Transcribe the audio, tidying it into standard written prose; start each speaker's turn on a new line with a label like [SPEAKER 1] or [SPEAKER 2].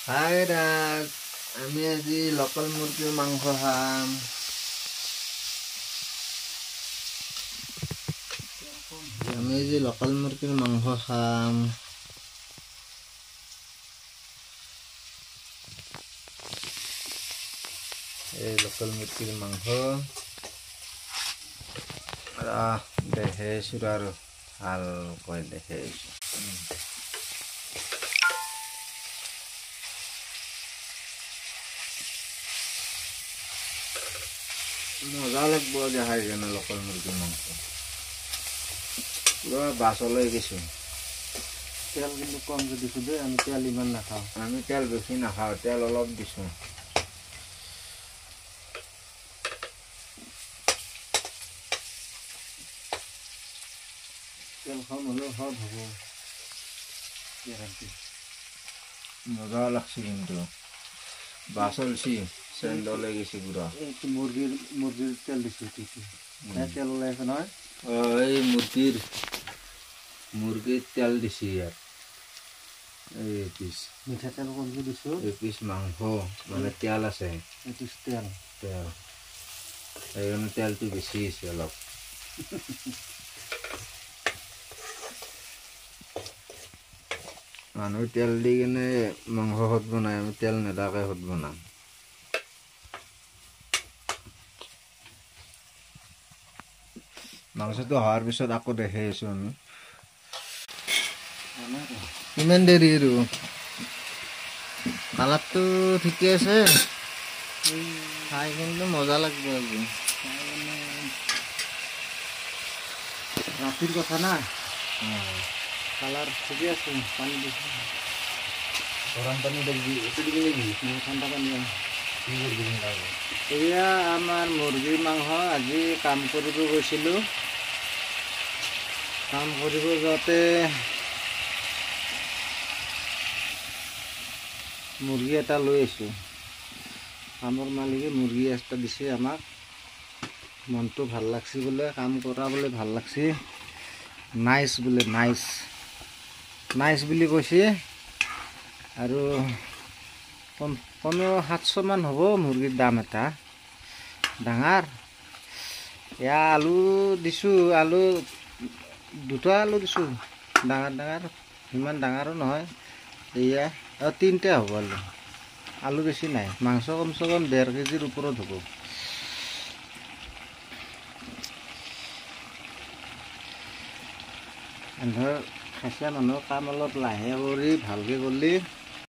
[SPEAKER 1] হাই রাজ, আমি আজি লোকাল মুরগির মাংস খাম। আমি আজি লোকাল মুরগির মাংস খাম। এই লোকাল মুরগির মাংস দেখাইছো আৰু ভালকৈ দেখাইছো। মজা লাগব যে খাই কেনে লোকাল মুরগির মাংস। পুরা বাছলৈ গেছো। তেল কিন্তু কম দিছো দেই, আমি তেল ইমান নাখাওঁ। আমি তেল বেছি নাখাওঁ, তেল অলপ দিছো। তেল কম হলেও সব হব। মজা লাগছে কিন্তু বাছলছি চেণ্ডলে গেছি পুরা। মুরগির তেল দিছো তেল ওলাইছে নহয়। এই মুরগির তেল দিছি ইয়াত। এই পিস মিঠাতেল কম দিছো। এই পিস মাংস মানে তেল আছে। এই পিস তেল এই তেলটো বেছি আছে অলপ। মানুহ তেল দি কিনে মাংস হত বনাই, আমি তেল নেদাকে হত বনাম। মাংসটো হোৱাৰ পিছত আকৌ দেখাই আছো আমি। কিমান দেৰি আৰু কালাৰটো ঠিকে আছে, খাই কিন্তু মজা লাগব। আজি ৰাতিৰ কথা না, কালাৰ ঠিকে আছে। পানী দিছো, গৰম পানী দিবি, এইটো দিবি নেকি? ঠাণ্ডা পানী এয়া আমাৰ মুৰ্গীৰ মাংস। আজি কাম কৰিব গৈছিলোঁ, কাম কৰিব যাওঁতে মুৰ্গী এটা লৈ আহিছোঁ। কামৰ মালিকে মুৰ্গী এটা দিছে আমাক। মনটো ভাল লাগছে বোলে, কাম কৰা বোলে ভাল লাগছে। নাইচ বোলে, নাইচ বুলি কৈছে। আৰু কমেও 700 মান হ'ব মুৰ্গীৰ দাম। এটা ডাঙৰ। এয়া আলু দিছোঁ, আলু দুটা আলু দিছোঁ, ডাঙৰ ইমান ডাঙৰো নহয়। এয়া 3টা হ'ব আলু বেছি নাই। মাংস কমচে কম 1.5 কেজিৰ ওপৰত হ'ব। ধৰ খাইছা মানুহ কাম অলপ লাহে কৰি ভালকৈ কৰিলে